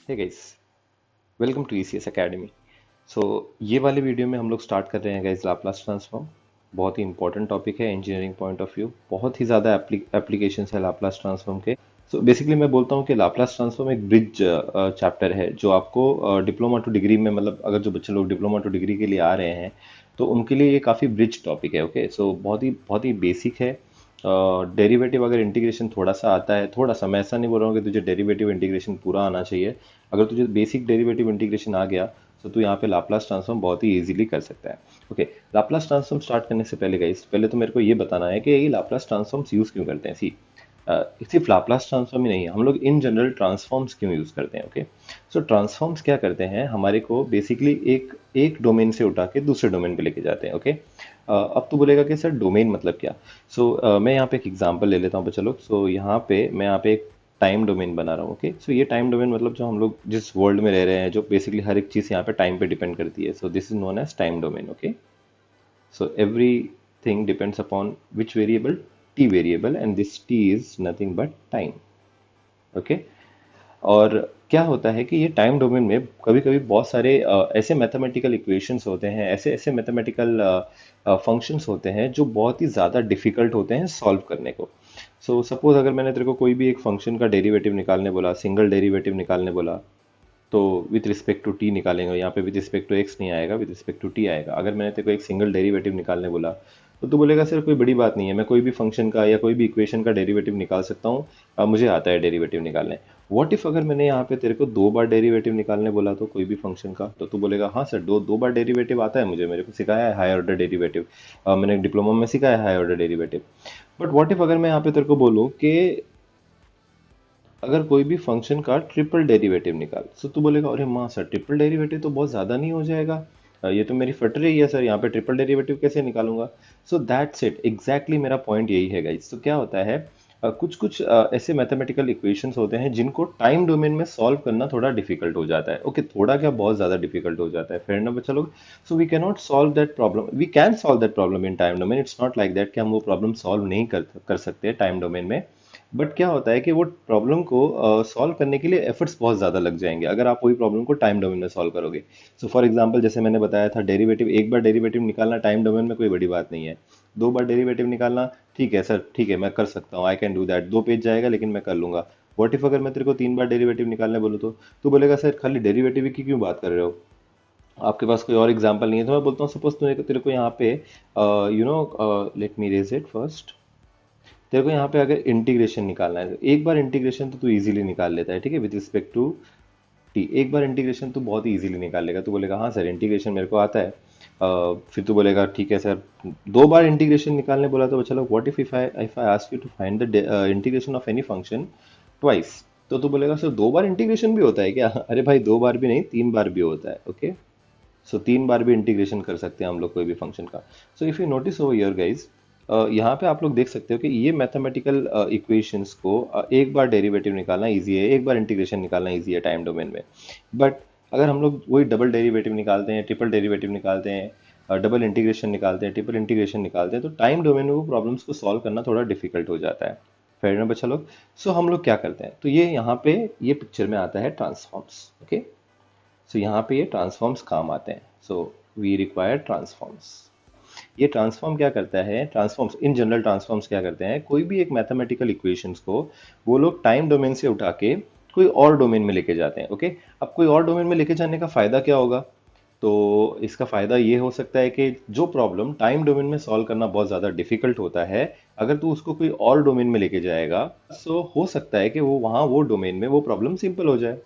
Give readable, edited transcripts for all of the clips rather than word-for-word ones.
Hey guys, welcome to ECS academy. So ये वाले video में हम लोग स्टार्ट कर रहे हैं गाइस लाप्लास ट्रांसफॉर्म। बहुत ही इंपॉर्टेंट टॉपिक है इंजीनियरिंग पॉइंट ऑफ व्यू। बहुत ही ज़्यादा एप्लीकेशंस है लाप्लास ट्रांसफॉर्म के। सो बेसिकली मैं बोलता हूँ कि लाप्लास ट्रांसफॉर्म एक ब्रिज चैप्टर है जो आपको डिप्लोमा टू डिग्री में, मतलब अगर जो बच्चे लोग डिप्लोमा टू डिग्री के लिए आ रहे हैं तो उनके लिए ये काफ़ी ब्रिज टॉपिक है। ओके, सो बहुत ही बेसिक है। डेरिवेटिव अगर इंटीग्रेशन थोड़ा सा आता है, थोड़ा सा, मैं ऐसा नहीं बोल रहा हूँ कि तुझे डेरिवेटिव इंटीग्रेशन पूरा आना चाहिए। अगर तुझे बेसिक डेरिवेटिव इंटीग्रेशन आ गया तो तू यहाँ पे लाप्लास ट्रांसफॉर्म बहुत ही इजीली कर सकता है। ओके, लाप्लास ट्रांसफॉर्म स्टार्ट करने से पहले गाइस, पहले तो मेरे को ये बताना है कि ये लाप्लास ट्रांसफॉर्म्स यूज क्यों करते हैं। सी सिर्फ लाप्लास ट्रांसफॉर्म ही नहीं है, हम लोग इन जनरल ट्रांसफॉर्म्स क्यों यूज करते हैं। ओके, सो ट्रांसफॉर्म्स क्या करते हैं, हमारे को बेसिकली एक एक डोमेन से उठा के दूसरे डोमेन पे लेके जाते हैं। ओके, अब तो बोलेगा कि सर डोमेन मतलब क्या। मैं यहाँ पे एक एग्जांपल ले लेता हूँ चलो। यहाँ पे मैं यहाँ पे एक टाइम डोमेन बना रहा हूँ। ओके, सो ये टाइम डोमेन मतलब जो हम लोग जिस वर्ल्ड में रह रहे हैं, जो बेसिकली हर एक चीज़ यहाँ पे टाइम पे डिपेंड करती है, so this is known as time domain. Okay, so everything depends upon which variable, t variable, and this t is nothing but time. Okay, और क्या होता है कि ये टाइम डोमेन में कभी कभी बहुत सारे ऐसे मैथमेटिकल इक्वेशंस होते हैं, ऐसे ऐसे मैथमेटिकल फंक्शंस होते हैं जो बहुत ही ज़्यादा डिफिकल्ट होते हैं सॉल्व करने को। सपोज अगर मैंने तेरे को कोई भी एक फंक्शन का डेरिवेटिव निकालने बोला, सिंगल डेरिवेटिव निकालने बोला, तो विथ रिस्पेक्ट टू टी निकालेंगे। यहाँ पे विथ रिस्पेक्ट टू एक्स नहीं आएगा, विथ रिस्पेक्ट टू टी आएगा। अगर मैंने तेरे को एक सिंगल डेरिवेटिव निकालने बोला तो तू बोलेगा सर कोई बड़ी बात नहीं है, मैं कोई भी फंक्शन का या कोई भी इक्वेशन का डेरिवेटिव निकाल सकता हूँ, मुझे आता है डेरिवेटिव निकालने। व्हाट इफ अगर मैंने यहाँ पे तेरे को दो बार डेरिवेटिव निकालने बोला तो कोई भी फंक्शन का, तो तू बोलेगा हाँ सर दो दो बार डेरिवेटिव आता है मुझे, मेरे को सिखाया है हाई ऑर्डर डेरिवेटिव, मैंने डिप्लोमा में सिखाया है high order derivative. But what if अगर मैं यहाँ पे तेरे को बोलूँ कि अगर कोई भी फंक्शन का ट्रिपल डेरिवेटिव निकाल, तो तू बोलेगा अरे माँ सर ट्रिपल डेरिवेटिव तो बहुत ज़्यादा नहीं हो जाएगा, ये तो मेरी फट रही है सर, यहाँ पे ट्रिपल डेरिवेटिव कैसे निकालूंगा। सो दैट्स इट, एग्जैक्टली मेरा पॉइंट यही है गाइस। तो क्या होता है, कुछ कुछ ऐसे मैथमेटिकल इक्वेशंस होते हैं जिनको टाइम डोमेन में सॉल्व करना थोड़ा डिफिकल्ट हो जाता है। ओके, थोड़ा क्या, बहुत ज़्यादा डिफिकल्ट हो जाता है। फिर ना बच्चा लोग, so we can not solve that problem, we can solve that problem in time domain. It's not like that कि हम वो प्रॉब्लम सॉल्व नहीं कर सकते टाइम डोमेन में। बट क्या होता है कि वो प्रॉब्लम को सॉल्व करने के लिए एफर्ट्स बहुत ज़्यादा लग जाएंगे अगर आप वही प्रॉब्लम को टाइम डोमेन में सॉल्व करोगे। फॉर एग्जांपल जैसे मैंने बताया था, डेरिवेटिव, एक बार डेरिवेटिव निकालना टाइम डोमेन में कोई बड़ी बात नहीं है। दो बार डेरिवेटिव निकालना, ठीक है सर, ठीक है मैं कर सकता हूँ, आई कैन डू दैट, दो पेज जाएगा लेकिन मैं कर लूंगा। व्हाट इफ अगर मैं तेरे को तीन बार डेरिवेटिव निकालने बोलूँ तो बोलेगा सर खाली डेरिवेटिव की क्यों बात कर रहे हो, आपके पास कोई और एग्जाम्पल नहीं है। तो मैं बोलता हूँ सपोज तेरे को यहाँ पे, let me raise it first, तेरे को यहाँ पे अगर इंटीग्रेशन निकालना है, तो एक बार इंटीग्रेशन तो तू इजीली निकाल लेता है, ठीक है, विद रिस्पेक्ट टू टी। एक बार इंटीग्रेशन तू बहुत ही इजीली निकाल लेगा, तू बोलेगा हाँ सर इंटीग्रेशन मेरे को आता है। फिर तू बोलेगा ठीक है सर, दो बार इंटीग्रेशन निकालने बोला तो चलो, what if I ask you to find the integration of any function twice, तो तू बोलेगा सर दो बार इंटीग्रेशन भी होता है क्या? अरे भाई दो बार भी नहीं, तीन बार भी होता है। ओके, सो तीन बार भी इंटीग्रेशन कर सकते हैं हम लोग कोई भी फंक्शन का। So if you notice over here guys, यहाँ पे आप लोग देख सकते हो कि ये मैथमेटिकल इक्वेशंस को एक बार डेरिवेटिव निकालना इजी है, एक बार इंटीग्रेशन निकालना इजी है टाइम डोमेन में। बट अगर हम लोग वही डबल डेरिवेटिव निकालते हैं, ट्रिपल डेरिवेटिव निकालते हैं, डबल इंटीग्रेशन निकालते हैं, ट्रिपल इंटीग्रेशन निकालते हैं, तो टाइम डोमेन में वो प्रॉब्लम्स को सॉल्व करना थोड़ा डिफिकल्ट हो जाता है। फेयर ना बच्चा लोग? सो हम लोग क्या करते हैं, तो ये यहाँ पे ये पिक्चर में आता है ट्रांसफॉर्म्स। ओके, सो यहाँ पे ये ट्रांसफॉर्म्स काम आते हैं। So we require transforms. ये ट्रांसफॉर्म क्या करता है, ट्रांसफॉर्म्स, इन जनरल ट्रांसफॉर्म्स क्या करते हैं, कोई भी एक मैथमेटिकल इक्वेशंस को वो लोग टाइम डोमेन से उठा के कोई और डोमेन में लेके जाते हैं। ओके, अब कोई और डोमेन में लेके जाने का फायदा क्या होगा, तो इसका फायदा ये हो सकता है कि जो प्रॉब्लम टाइम डोमेन में सॉल्व करना बहुत ज़्यादा डिफिकल्ट होता है, अगर तू उसको कोई और डोमेन में लेके जाएगा, सो हो सकता है कि वो वहाँ वो डोमेन में वो प्रॉब्लम सिंपल हो जाए।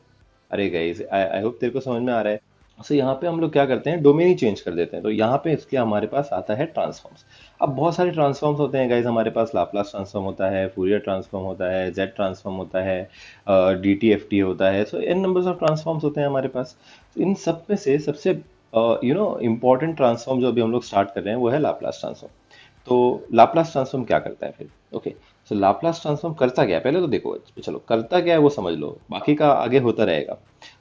अरे गाइस, आई होप तेरे को समझ में आ रहा है। सो यहाँ पे हम लोग क्या करते हैं, डोमेन ही चेंज कर देते हैं। तो यहाँ पे इसके हमारे पास आता है ट्रांसफॉर्म्स। अब बहुत सारे ट्रांसफॉर्म्स होते हैं गाइस हमारे पास, लाप्लास ट्रांसफॉर्म होता है, फूरियर ट्रांसफॉर्म होता है, जेड ट्रांसफॉर्म होता है, डी टी एफ टी होता है। सो एन नंबर्स ऑफ ट्रांसफॉर्म्स होते हैं हमारे पास। तो इन सब में से सबसे इंपॉर्टेंट ट्रांसफॉर्म जो अभी हम लोग स्टार्ट कर रहे हैं वो है लाप्लास ट्रांसफॉर्म। तो लाप्लास ट्रांसफॉर्म क्या करता है फिर? ओके, सो लाप्लास ट्रांसफॉर्म करता क्या है, पहले तो देखो, चलो करता क्या है वो समझ लो, बाकी का आगे होता रहेगा।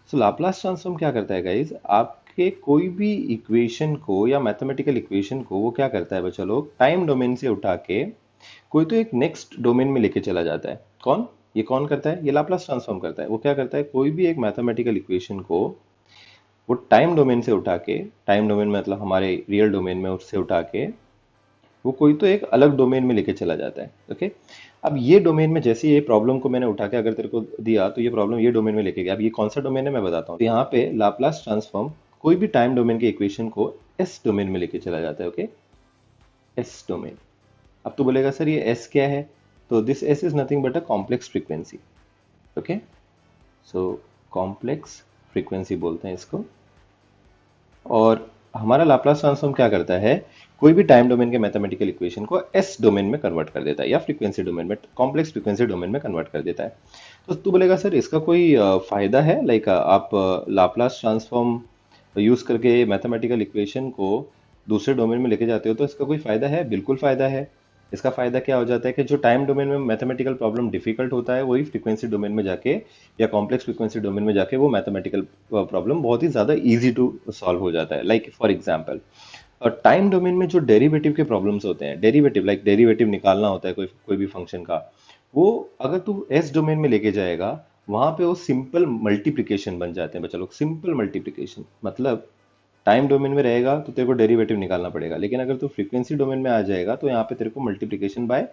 सो लाप्लास ट्रांसफॉर्म क्या करता है गाइज, आपके कोई भी इक्वेशन को या मैथमेटिकल इक्वेशन को वो क्या करता है बच्चा लोग, टाइम डोमेन से उठा के कोई तो एक नेक्स्ट डोमेन में लेके चला जाता है। कौन? ये कौन करता है? ये लाप्लास ट्रांसफॉर्म करता है। वो क्या करता है, कोई भी एक मैथमेटिकल इक्वेशन को वो टाइम डोमेन से उठा के, टाइम डोमेन मतलब हमारे रियल डोमेन में उससे उठा के वो कोई तो एक अलग डोमेन में लेके चला जाता है। ओके, अब ये डोमेन में जैसे ये प्रॉब्लम को मैंने उठा के अगर तेरे को दिया तो ये प्रॉब्लम ये डोमेन में लेके गया। अब ये कौन सा डोमेन है मैं बताता हूँ। तो यहाँ पे लाप्लास ट्रांसफॉर्म कोई भी टाइम डोमेन के इक्वेशन को एस डोमेन में लेके चला जाता है। Okay, S domain. अब तो बोलेगा सर ये एस क्या है? तो this S is nothing but a complex frequency. Okay, so complex frequency बोलते हैं इसको। और हमारा लाप्लास ट्रांसफॉर्म क्या करता है, कोई भी टाइम डोमेन के मैथमेटिकल इक्वेशन को एस डोमेन में कन्वर्ट कर देता है, या फ्रीक्वेंसी डोमेन में, कॉम्प्लेक्स फ्रीक्वेंसी डोमेन में कन्वर्ट कर देता है। तो तू बोलेगा सर इसका कोई फायदा है, लाइक आप लाप्लास ट्रांसफॉर्म यूज करके मैथमेटिकल इक्वेशन को दूसरे डोमेन में लेके जाते हो तो इसका कोई फायदा है? बिल्कुल फायदा है। इसका फायदा क्या हो जाता है कि जो टाइम डोमेन में मैथमेटिकल प्रॉब्लम डिफिकल्ट होता है वही फ्रीक्वेंसी डोमेन में जाके या कॉम्प्लेक्स फ्रीक्वेंसी डोमेन में जाके वो मैथमेटिकल प्रॉब्लम बहुत ही ज्यादा इजी टू सॉल्व हो जाता है। Like for example, time domain में जो डेरिवेटिव के प्रॉब्लम्स होते हैं, डेरिवेटिव लाइक डेरिवेटिव निकालना होता है कोई कोई भी फंक्शन का, वो अगर तू एस डोमेन में लेके जाएगा वहां पे वो सिंपल मल्टीप्लिकेशन बन जाते हैं। बच्चा लोग, सिंपल मल्टीप्लिकेशन मतलब टाइम डोमेन में रहेगा तो तेरे को डेरिवेटिव निकालना पड़ेगा, लेकिन अगर तू फ्रीक्वेंसी डोमेन में आ जाएगा तो यहाँ पे तेरे को मल्टीप्लिकेशन बाय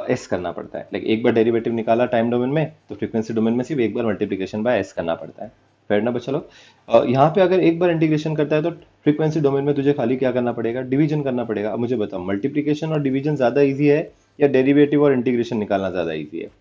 एस करना पड़ता है। लाइक एक बार डेरिवेटिव निकाला टाइम डोमेन में तो फ्रीक्वेंसी डोमेन में सिर्फ एक बार मल्टीप्लिकेशन बाय एस करना पड़ता है। फेयर ना बच्चा लोग? यहाँ पे अगर एक बार इंटीग्रेशन करता है तो फ्रीक्वेंसी डोमेन में तुझे खाली क्या करना पड़ेगा, डिवीजन करना पड़ेगा। अब मुझे बताओ, मल्टीप्लिकेशन और डिवीजन ज्यादा ईजी है या डेरिवेटिव और इंटीग्रेशन निकालना ज्यादा ईजी है?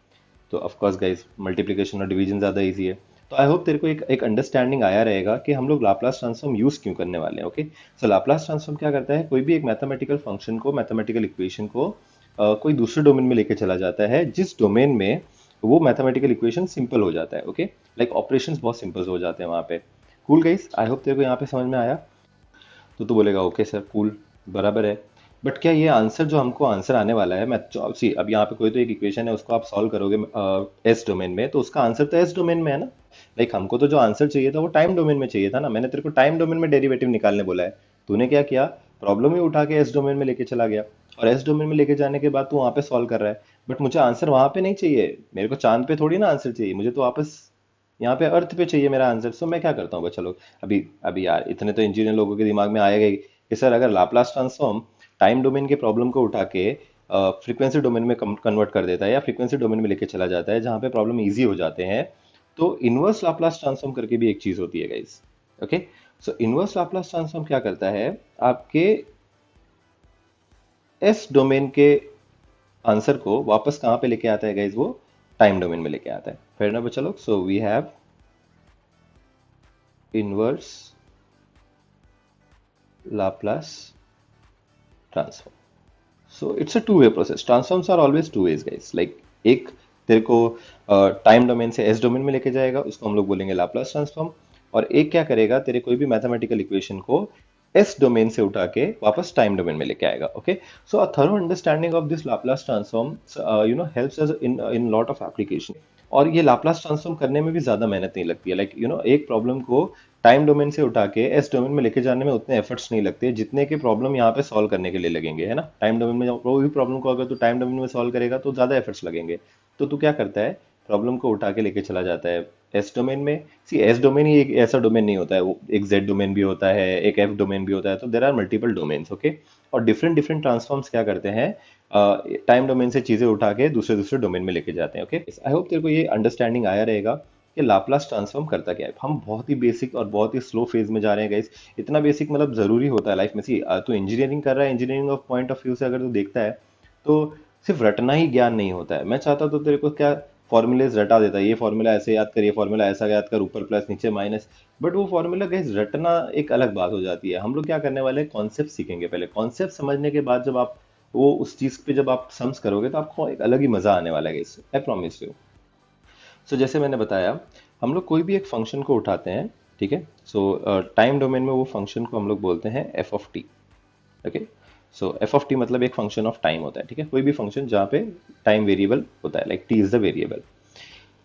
तो ऑफ कोर्स गाइस, मल्टीप्लिकेशन और डिवीजन ज्यादा इजी है। तो आई होप तेरे को एक अंडरस्टैंडिंग आया रहेगा कि हम लोग लाप्लास ट्रांसफॉर्म यूज क्यों करने वाले हैं। ओके, सो लाप्लास ट्रांसफॉर्म क्या करता है, कोई भी एक मैथमेटिकल फंक्शन को, मैथमेटिकल इक्वेशन को कोई दूसरे डोमेन में लेके चला जाता है जिस डोमेन में वो मैथमेटिकल इक्वेशन सिंपल हो जाता है। ओके, लाइक ऑपरेशंस बहुत सिंपल हो जाते हैं वहां पे। कूल गाइस, आई होप तेरे को यहाँ पे समझ में आया। तो तू बोलेगा ओके सर कूल, बराबर है। बट क्या ये आंसर जो हमको आंसर आने वाला है, मैं सी अब यहाँ पे कोई तो एक इक्वेशन है उसको आप सॉल्व करोगे एस डोमेन में, तो उसका आंसर तो एस डोमेन में है ना। लाइक हमको तो जो आंसर चाहिए था वो टाइम डोमेन में चाहिए था ना। मैंने तेरे को टाइम डोमेन में डेरिवेटिव निकालने बोला है, तूने क्या किया, प्रॉब्लम ही उठा के एस डोमेन में लेके चला गया। और एस डोमेन में लेके जाने के बाद तू वहां पे सॉल्व कर रहा है। बट मुझे आंसर वहां पे नहीं चाहिए, मेरे को चांद पे थोड़ी ना आंसर चाहिए, मुझे तो वापस यहाँ पे अर्थ पे चाहिए मेरा आंसर। सो मैं क्या करता हूँ बच्चा लोग, अभी अभी यार इतने तो इंजीनियर लोगों के दिमाग में आएगा ही कि सर अगर लाप्लास ट्रांसफॉर्म टाइम डोमेन के प्रॉब्लम को उठा के फ्रीक्वेंसी डोमेन में कन्वर्ट कर देता है या फ्रीक्वेंसी डोमेन में लेके चला जाता है जहाँ पे प्रॉब्लम इजी हो जाते हैं, तो इनवर्स लाप्लास ट्रांसफॉर्म करके भी एक चीज होती है गाइस। ओके, सो इनवर्स लाप्लास ट्रांसफॉर्म क्या करता है, आपके एस डोमेन के आंसर को वापस कहाँ पे लेके आता है गाइस, वो टाइम डोमेन में लेके आता है। फिर ना बच्चा लोग, so we have inverse Laplace transform. So it's a two way process, transforms are always two ways guys. Like एक तेरे को टाइम डोमेन से एस डोमेन में लेके जाएगा, उसको हम लोग बोलेंगे लाप्लास ट्रांसफॉर्म। और एक क्या करेगा, तेरे कोई भी मैथमेटिकल इक्वेशन को एस डोमेन से उठा के वापस टाइम डोमेन में लेके आएगा। Okay, so a thorough understanding of this Laplace transform helps us in lot of application. और ये लाप्लास ट्रांसफॉर्म करने में भी ज्यादा मेहनत नहीं लगती है। लाइक एक प्रॉब्लम को टाइम डोमेन से उठा के एस डोमेन में लेके जाने में उतने एफर्ट्स नहीं लगते जितने के प्रॉब्लम यहाँ पे सॉल्व करने के लिए लगेंगे, है ना। टाइम डोमेन में कोई भी प्रॉब्लम को अगर तू टाइम डोमेन में सॉल्व करेगा तो ज्यादा एफर्ट्स लगेंगे। तो तू क्या करता है, प्रॉब्लम को उठा के लेके चला जाता है एस डोमेन में। सी एस डोमेन ही एक ऐसा डोमेन नहीं होता है, वो एक जेड डोमेन भी होता है, एक एफ डोमेन भी होता है, तो there are multiple domains. Okay, और डिफरेंट डिफरेंट ट्रांसफॉर्म्स क्या करते हैं, टाइम डोमेन से चीजें उठा के दूसरे दूसरे डोमेन में लेके जाते हैं। ओके, आई होप तेरे को ये अंडरस्टैंडिंग आया रहेगा कि लाप्लास ट्रांसफॉर्म करता क्या है। हम बहुत ही बेसिक और बहुत ही स्लो फेज में जा रहे हैं गाइस। इतना बेसिक मतलब जरूरी होता है लाइफ में। सी तू इंजीनियरिंग कर रहा है, engineering of point of view से अगर तू देखता है तो सिर्फ रटना ही ज्ञान नहीं होता है। मैं चाहता तो तेरे को क्या फॉर्मूलेज रटा देता है, ये फॉर्मूला ऐसे याद कर, ये फॉर्मूला ऐसा याद कर, ऊपर प्लस नीचे माइनस। बट वो फॉर्मूला गाइस रटना एक अलग बात हो जाती है। हम लोग क्या करने वाले हैं, कॉन्सेप्ट सीखेंगे पहले। कॉन्सेप्ट समझने के बाद जब आप वो उस चीज पे जब आप सम्स करोगे तो आपको एक अलग ही मजा आने वाला है इससे, आई प्रॉमिस यू। सो जैसे मैंने बताया, हम लोग कोई भी एक फंक्शन को उठाते हैं, ठीक है। सो टाइम डोमेन में वो फंक्शन को हम लोग बोलते हैं F of T. Okay, so F of T मतलब एक फंक्शन ऑफ टाइम होता है, ठीक है। कोई भी फंक्शन जहाँ पे टाइम वेरिएबल होता है, like T is the variable.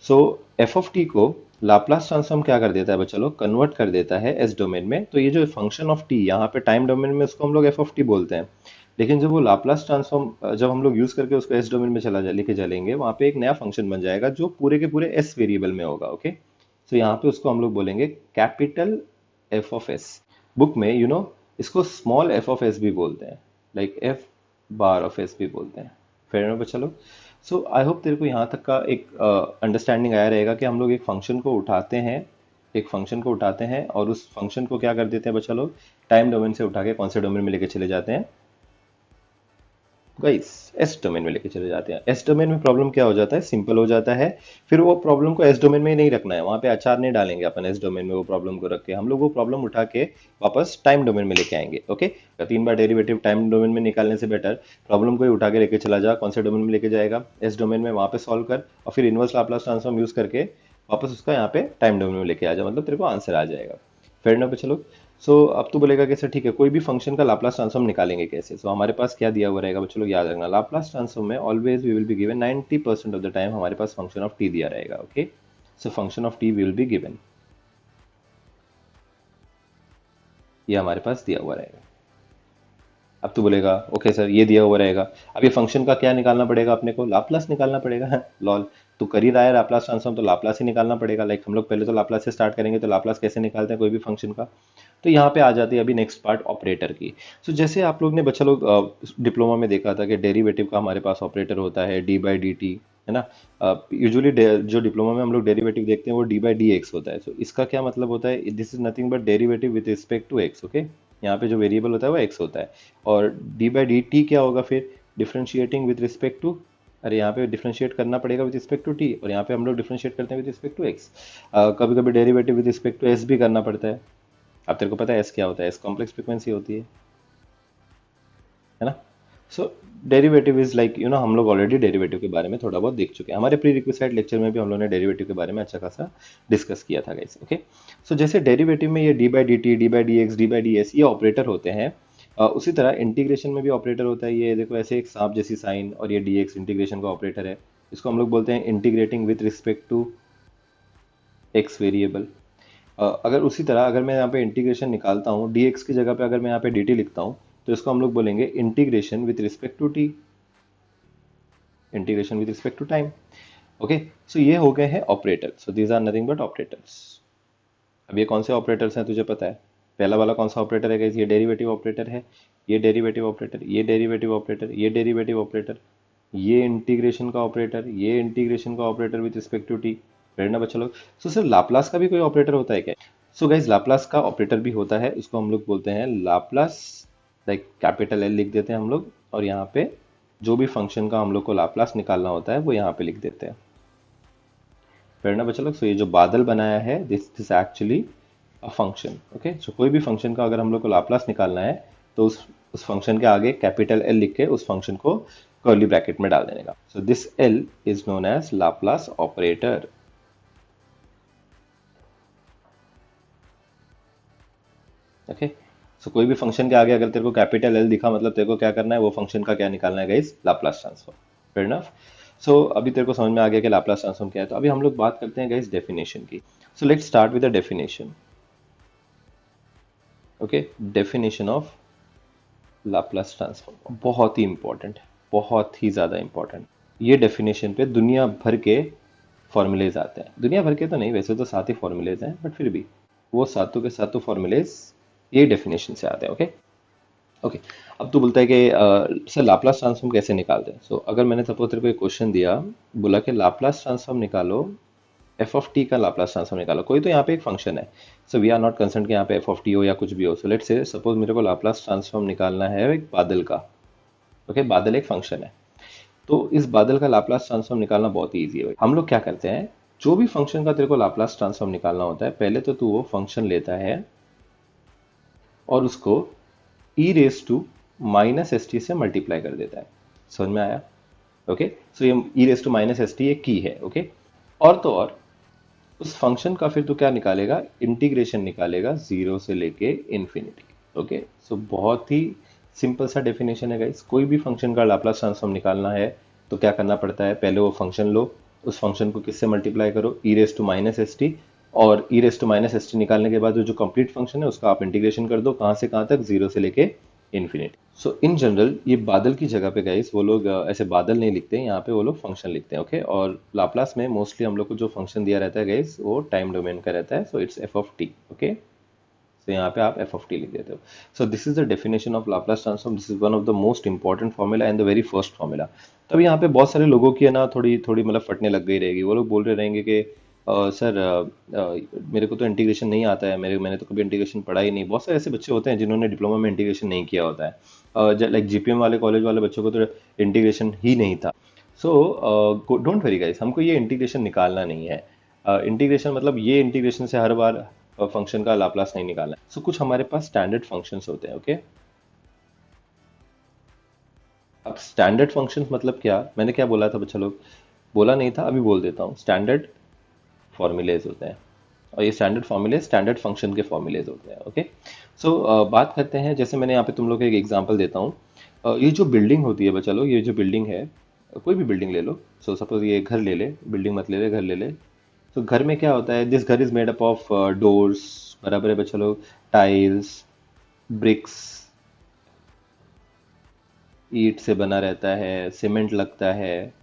So F of T को लाप्लास ट्रांसफॉर्म क्या कर देता है बच्चा लोग, कन्वर्ट कर देता है एस डोमेन में। तो ये जो फंक्शन ऑफ टी यहाँ पे टाइम डोमेन में, उसको हम लोग एफ ऑफ टी बोलते हैं। लेकिन जब वो लाप्लास ट्रांसफॉर्म जब हम लोग यूज करके उसको एस डोमेन में लेके चलेंगे, वहां पे एक नया फंक्शन बन जाएगा जो पूरे के पूरे एस वेरिएबल में होगा। ओके, तो यहाँ पे उसको हम लोग बोलेंगे capital F of S. Book में इसको स्मॉल एफ ऑफ एस भी बोलते हैं, like F bar of S भी बोलते हैं। Fair enough? चलो, सो आई होप तेरे को यहाँ तक का एक अंडरस्टैंडिंग आया रहेगा कि हम लोग एक फंक्शन को उठाते हैं और उस फंक्शन को क्या कर देते हैं बच्चा लोग, टाइम डोमेन से उठा के कौन से डोमेन में लेके चले जाते हैं गाइस, एस डोमेन में लेके चले जाते हैं। एस डोमेन में प्रॉब्लम क्या हो जाता है, सिंपल हो जाता है। फिर वो प्रॉब्लम को एस डोमेन में ही नहीं रखना है, वहां पे अचार नहीं डालेंगे अपन एस डोमेन में, वो प्रॉब्लम को रख के हम लोग वो प्रॉब्लम उठा के वापस टाइम डोमेन में लेके आएंगे। ओके, 3 बार डेरिवेटिव टाइम डोमेन में निकालने से बेटर प्रॉब्लम को ही उठा के लेके चला जा, कौन से डोमेन में लेके जाएगा, एस डोमेन में, वहां पे सॉल्व कर और फिर इनवर्स लाप्लास ट्रांसफॉर्म यूज करके वापस उसका यहाँ पे टाइम डोमेन में लेके आ जा, मतलब तेरे को आंसर आ जाएगा। फेयर ना? पे चलो, सो अब तो बोलेगा कैसे, ठीक है, कोई भी फंक्शन का लाप्लास ट्रांसफॉर्म निकालेंगे कैसे। सो हमारे पास क्या दिया हुआ रहेगा बच्चों लोग, याद रखना, लाप्लास ट्रांसफॉर्म में always we will be given 90% of the time हमारे पास फंक्शन ऑफ टी दिया रहेगा। Okay, so function of T will be given, ये हमारे पास दिया हुआ रहेगा। अब तो बोलेगा ओके सर ये दिया हुआ रहेगा, अब ये फंक्शन का क्या निकालना पड़ेगा, अपने को लाप्लास निकालना पड़ेगा। लॉल, तू कर ही रहा है लाप्लास ट्रांसफॉर्म, तो लाप्लास ही निकालना पड़ेगा। लाइक हम लोग पहले तो लाप्लास से स्टार्ट करेंगे, तो लाप्लास कैसे निकालते हैं कोई भी फंक्शन का, तो यहाँ पे आ जाती है अभी नेक्स्ट पार्ट ऑपरेटर की। जैसे आप लोग ने बच्चा लोग डिप्लोमा में देखा था कि डेरिवेटिव का हमारे पास ऑपरेटर होता है डी बाई डी टी, है ना। यूजुअली जो डिप्लोमा में हम लोग डेरिवेटिव देखते हैं वो डी बाई डी एक्स होता है। इसका क्या मतलब होता है, this is nothing but derivative with respect to X. Okay, यहाँ पे जो वेरिएबल होता है वो एक्स होता है। और डी बाई डी टी क्या होगा फिर, डिफ्रेंशिएटिंग विद रिस्पेक्ट टू, अरे यहाँ पे डिफरेंशिएट करना पड़ेगा विद रिस्पेक्ट टू टी, और यहाँ पे हम लोग डिफरेंशिएट करते हैं विद रिस्पेक्ट टू एक्स। कभी कभी derivative with respect to S भी करना पड़ता है। अब तेरे को पता है एस क्या होता है, एस कॉम्प्लेक्स फ्रीक्वेंसी होती है ना। सो डेरिवेटिव इज लाइक हम लोग ऑलरेडी डेरिवेटिव के बारे में थोड़ा बहुत देख चुके हैं, हमारे प्री रिक्विसाइट लेक्चर में भी हम लोगों ने डेरिवेटिव के बारे में अच्छा खासा डिस्कस किया था गाइस। ओके, सो जैसे डेरिवेटिव में ये D by D T, D by D x, D by D S ये ऑपरेटर होते हैं, उसी तरह इंटीग्रेशन में भी ऑपरेटर होता है। ये देखो ऐसे एक सांप जैसी साइन, और ये डी एक्स इंटीग्रेशन का ऑपरेटर है, इसको हम लोग बोलते हैं integrating with respect to X variable. अगर उसी तरह अगर मैं यहाँ पे इंटीग्रेशन निकालता हूँ dx की जगह पे, अगर मैं यहाँ पे dt लिखता हूँ, तो इसको हम लोग बोलेंगे integration with respect to t, integration with respect to time. Okay, so ये हो गए हैं operator. So these are nothing but operators. अब ये कौन से ऑपरेटर्स हैं तुझे पता है, पहला वाला कौन सा ऑपरेटर है guys? ये डेरिवेटिव ऑपरेटर है, ये डेरिवेटिव ऑपरेटर, ये डेरिवेटिव ऑपरेटर, ये डेरिवेटिव ऑपरेटर, ये इंटीग्रेशन का ऑपरेटर, ये इंटीग्रेशन का operator with respect to T. फिर ना बच्चा लोग, सो सर लाप्लास का भी कोई ऑपरेटर होता है क्या? सो गाइज लाप्लास का ऑपरेटर भी होता है, उसको हम लोग बोलते हैं लाप्लास, लाइक कैपिटल एल लिख देते हैं हम लोग, और यहाँ पे जो भी फंक्शन का हम लोग को लाप्लास निकालना होता है वो यहाँ पे लिख देते हैं। फिर ना बच्चा लोग, सो ये जो बादल बनाया है this is actually a function. Okay, so कोई भी फंक्शन का अगर हम लोग को लाप्लास निकालना है, तो उस फंक्शन के आगे कैपिटल एल लिख के उस फंक्शन को कर्ली ब्रैकेट में डाल देने का। So this L is known as Laplace operator. Okay, so कोई भी फंक्शन के आगे अगर तेरे को कैपिटल एल दिखा, मतलब तेरे को क्या करना है, वो फंक्शन का क्या निकालना है guys, Laplace transform. Fair enough? So अभी तेरे को समझ में आ गया कि लाप्लास ट्रांसफॉर्म क्या है। तो अभी हम लोग बात करते हैं गाइस डेफिनेशन की। So let's start with the definition. Okay, definition of Laplace transform बहुत ही इंपॉर्टेंट है, बहुत ही ज़्यादा इंपॉर्टेंट। ये डेफिनेशन पे दुनिया भर के फॉर्मूलेज आते हैं, दुनिया भर के तो नहीं, वैसे तो 7 ही फॉर्मूलेज हैं, बट फिर भी वो सातों के सातों फॉर्मूलेज ये डेफिनेशन से आते हैं। ओके ओके, अब तू बोलता है कि सर लाप्लास ट्रांसफॉर्म कैसे निकालते हैं। सो अगर मैंने सपोज तेरे को एक क्वेश्चन दिया, बोला कि लाप्लास ट्रांसफॉर्म निकालो, एफ ऑफ टी का लाप्लास ट्रांसफॉर्म निकालो, कोई तो यहाँ पे एक फंक्शन है। So we are not concern कि यहाँ पे एफ ऑफ टी हो या कुछ भी हो। सो लेट्स से सपोज मेरे को लाप्लास ट्रांसफॉर्म निकालना है एक बादल का। ओके, बादल एक फंक्शन है, तो इस बादल का लाप्लास ट्रांसफॉर्म निकालना बहुत ही ईजी है। हम लोग क्या करते हैं, जो भी फंक्शन का तेरे को लाप्लास ट्रांसफॉर्म निकालना होता है, पहले तो तू वो फंक्शन लेता है और उसको e raise to minus S t से मल्टीप्लाई कर देता है। समझ में आया? ओके, सो ये e raise to minus S t एक की है। ओके, और तो और उस फंक्शन का फिर तू क्या निकालेगा, इंटीग्रेशन निकालेगा जीरो से लेके इन्फिनिटी। ओके, सो बहुत ही सिंपल सा डेफिनेशन है गाइस। कोई भी फंक्शन का लाप्लास ट्रांसफॉर्म निकालना है तो क्या करना पड़ता है, पहले वो फंक्शन लो, उस फंक्शन को किससे मल्टीप्लाई करो, e raise to minus S t, और e raise to minus S t निकालने के बाद जो कंप्लीट फंक्शन है उसका आप इंटीग्रेशन कर दो, कहाँ से कहाँ तक, जीरो से लेके इन्फिनिटी। सो इन जनरल ये बादल की जगह पे गाइस वो लोग ऐसे बादल नहीं लिखते हैं, यहाँ पे वो लोग फंक्शन लिखते हैं। ओके, और लाप्लास में मोस्टली हम लोग को जो फंक्शन दिया रहता है गाइस वो टाइम डोमेन का रहता है, so it's F of T. Okay, तो यहाँ पे आप एफ ऑफ टी लिख देते हो। सो this is the definition of Laplace transform, this is one of the most important formula and the very first formula. तब यहाँ पे बहुत सारे लोगों की है ना थोड़ी थोड़ी मतलब फटने लग गई रहेगी, वो लोग बोल रहे रहेंगे कि सर मेरे को तो इंटीग्रेशन नहीं आता है, मैंने तो कभी इंटीग्रेशन पढ़ा ही नहीं। बहुत सारे ऐसे बच्चे होते हैं जिन्होंने डिप्लोमा में इंटीग्रेशन नहीं किया होता है, लाइक जीपीएम वाले कॉलेज वाले बच्चों को तो इंटीग्रेशन ही नहीं था। सो डोंट वरी गाइस, हमको ये इंटीग्रेशन निकालना नहीं है। इंटीग्रेशन मतलब ये इंटीग्रेशन से हर बार फंक्शन का लाप्लास नहीं निकालना है। सो कुछ हमारे पास स्टैंडर्ड फंक्शंस होते हैं। ओके, अब स्टैंडर्ड फंक्शंस मतलब क्या, मैंने क्या बोला था बच्चा लोग, बोला नहीं था, अभी बोल देता हूँ। स्टैंडर्ड फॉर्मूलेज होते हैं, और ये स्टैंडर्ड फॉर्मूले स्टैंडर्ड फंक्शन के फॉर्मूलेज होते हैं। ओके, सो बात करते हैं, जैसे मैंने यहाँ पे तुम लोग को एक एग्जांपल देता हूँ। ये जो बिल्डिंग होती है बच्चा लोग, ये जो बिल्डिंग है, कोई भी बिल्डिंग ले लो। सो सपोज ये घर ले ले, बिल्डिंग मत ले ले, घर ले ले। तो घर में क्या होता है, दिस घर is made up of doors, बराबर है बच्चा लोग, टाइल्स, ब्रिक्स, ईंट से बना रहता है, सीमेंट लगता है,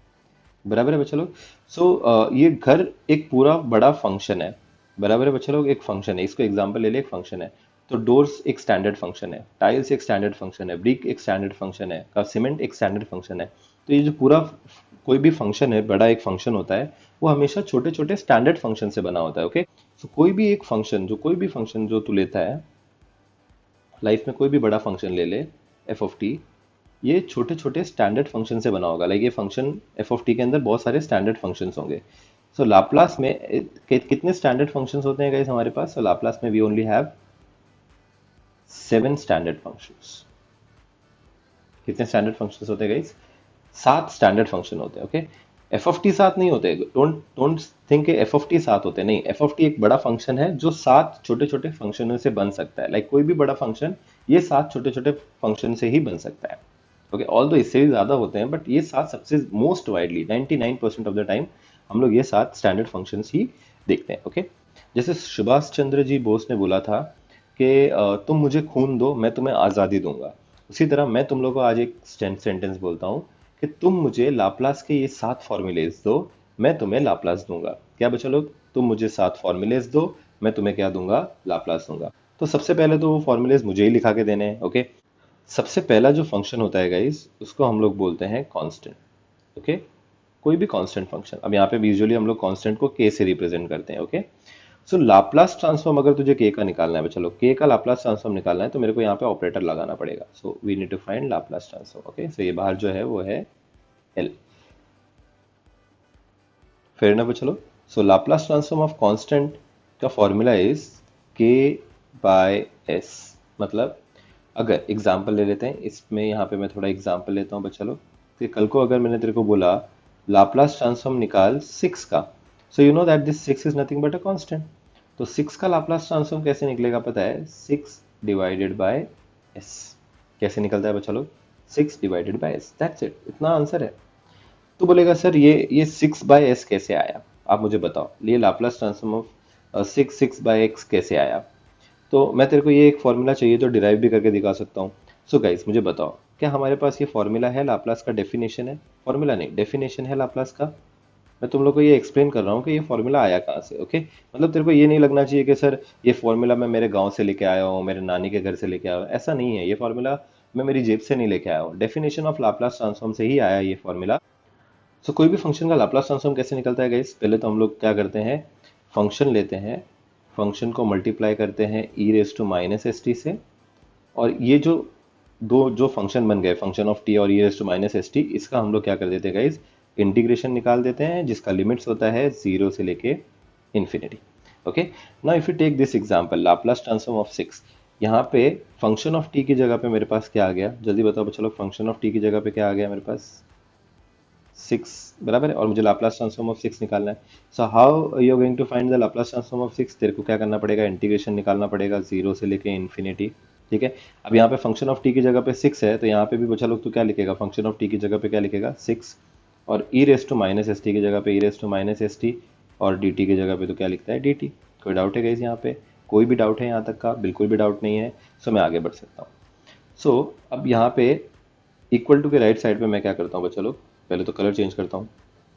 बराबर है बच्चा लोग। ये घर एक पूरा बड़ा फंक्शन है, बराबर है बच्चा लोग, एक फंक्शन है। इसको एग्जांपल ले ले, एक फंक्शन है। तो डोर्स एक स्टैंडर्ड फंक्शन है, टाइल्स एक स्टैंडर्ड फंक्शन है, ब्रिक एक स्टैंडर्ड फंक्शन है, का सीमेंट एक स्टैंडर्ड फंक्शन है। तो ये जो पूरा कोई भी फंक्शन है, बड़ा एक फंक्शन होता है, वो हमेशा छोटे छोटे स्टैंडर्ड फंक्शन से बना होता है। ओके, सो कोई भी फंक्शन जो तू लेता है लाइफ में, कोई भी बड़ा फंक्शन ले ले, एफ ऑफ टी, ये छोटे छोटे स्टैंडर्ड फंक्शन से बना होगा। लाइक ये फंक्शन एफ ऑफ टी के अंदर बहुत सारे स्टैंडर्ड फंक्शंस होंगे। सो लाप्लास में कितने स्टैंडर्ड फंक्शंस होते हैं गाइस हमारे पास? सो लाप्लास में we only have 7 standard functions. कितने स्टैंडर्ड फंक्शंस होते हैं गाइस? 7 स्टैंडर्ड फंक्शन होते हैं। ओके, एफ ऑफ टी 7 नहीं होते, don't don't think F of T 7 होते हैं, नहीं। एफ ऑफ टी एक बड़ा फंक्शन है जो 7 छोटे छोटे फंक्शनों से बन सकता है। लाइक कोई भी बड़ा फंक्शन ये 7 छोटे छोटे फंक्शन से ही बन सकता है। ओके, ऑल दो इससे भी ज्यादा होते हैं, बट ये 7 सबसे most widely 99% of the time हम लोग ये 7 स्टैंडर्ड फंक्शंस ही देखते हैं। ओके, जैसे सुभाष चंद्र जी बोस ने बोला था कि तुम मुझे खून दो, मैं तुम्हें आज़ादी दूंगा। उसी तरह मैं तुम लोगों को आज एक सेंटेंस बोलता हूँ कि तुम मुझे लाप्लास के ये 7 फॉर्मूलेज दो, मैं तुम्हें लाप्लास दूंगा। क्या बच्चा लोग, तुम मुझे 7 फॉर्मूलेज दो, मैं तुम्हें क्या दूंगा? लाप्लास दूंगा। तो सबसे पहले तो वो फॉर्मूलेज मुझे ही लिखा के देने हैं। ओके, सबसे पहला जो फंक्शन होता है गाइस, उसको हम लोग बोलते हैं कांस्टेंट। ओके, कोई भी कांस्टेंट फंक्शन। अब यहाँ पे यूजुअली हम लोग कांस्टेंट को के से रिप्रेजेंट करते हैं। ओके, सो लाप्लास ट्रांसफॉर्म अगर तुझे के का निकालना है, चलो के का लाप्लास ट्रांसफॉर्म निकालना है, तो मेरे को यहाँ पे ऑपरेटर लगाना पड़ेगा। So we need to find Laplace transform. Okay, so ये बाहर जो है वो है एल। फिर ना चलो, सो लाप्लास ट्रांसफॉर्म ऑफ कांस्टेंट का फॉर्मूला इज के बाय एस। मतलब अगर एग्जाम्पल ले लेते हैं इसमें, यहाँ पे मैं थोड़ा एग्जाम्पल लेता हूँ बच्चा लोग। तो कल को अगर मैंने तेरे को बोला लाप्लास ट्रांसफॉर्म निकाल 6 का, so you know that this 6 is nothing but a constant. तो 6 का लाप्लास ट्रांसफॉर्म कैसे निकलेगा पता है? 6 डिवाइडेड बाय एस। कैसे निकलता है बच्चा लोग? 6 divided by S, that's it, इतना आंसर है। तो बोलेगा सर ये 6 बाय एस कैसे आया, आप मुझे बताओ। ये Laplace transform of 6 by X कैसे आया? तो मैं तेरे को ये एक फॉर्मूला चाहिए तो डिराइव भी करके दिखा सकता हूँ। सो गाइस मुझे बताओ, क्या हमारे पास ये फॉर्मूला है? लाप्लास का डेफिनेशन है, फॉर्मूला नहीं डेफिनेशन है लाप्लास का। मैं तुम लोग को ये एक्सप्लेन कर रहा हूँ कि ये फॉर्मूला आया कहाँ से। ओके, मतलब तेरे को ये नहीं लगना चाहिए कि सर ये फॉर्मूला मैं मेरे गांव से लेके आया हूँ, मेरे नानी के घर से लेके आया हूँ, ऐसा नहीं है। ये फॉर्मूला मैं मेरी जेब से नहीं लेके आया हूँ, डेफिनेशन ऑफ लाप्लास ट्रांसफॉर्म से ही आया ये फॉर्मूला। सो कोई भी फंक्शन का लाप्लास ट्रांसफॉर्म कैसे निकलता है गाइस? पहले तो हम लोग क्या करते हैं, फंक्शन लेते हैं, फंक्शन को मल्टीप्लाई करते हैं e raise to minus S t से, और ये जो दो जो फंक्शन बन गए, फंक्शन ऑफ टी और e raise to minus S t, इसका हम लोग क्या कर देते हैं गाइस? इंटीग्रेशन निकाल देते हैं, जिसका लिमिट्स होता है 0 से लेके infinity. Okay, now if you take this example Laplace transform of 6, यहाँ पे फंक्शन ऑफ टी की जगह पे मेरे पास क्या आ गया? जल्दी बताओ बच्चों लोग, फंक्शन ऑफ टी की जगह पे क्या आ गया मेरे पास? 6, बराबर है। और मुझे लाप्लास ट्रांसफॉर्म ऑफ 6 निकालना है। So how you are going to find the Laplace transform of 6? तेरे को क्या करना पड़ेगा? इंटीग्रेशन निकालना पड़ेगा 0 से लेके इन्फिनिटी। ठीक है, अब यहाँ पे फंक्शन ऑफ टी की जगह पे 6 है, तो यहाँ पे भी बच्चा लोग तो क्या लिखेगा? फंक्शन ऑफ टी की जगह पे क्या लिखेगा? 6। और e raise to minus S t की जगह पे e raise to minus S t, और डी टी की जगह पे तो क्या लिखता है? D t. कोई डाउट है गाइस यहाँ पे? कोई भी डाउट है यहाँ तक का? बिल्कुल भी डाउट नहीं है। सो मैं आगे बढ़ सकता हूँ। सो अब यहाँ पे इक्वल टू के राइट साइड पे मैं क्या करता हूँ बच्चा लोग, पहले तो कलर चेंज करता हूँ,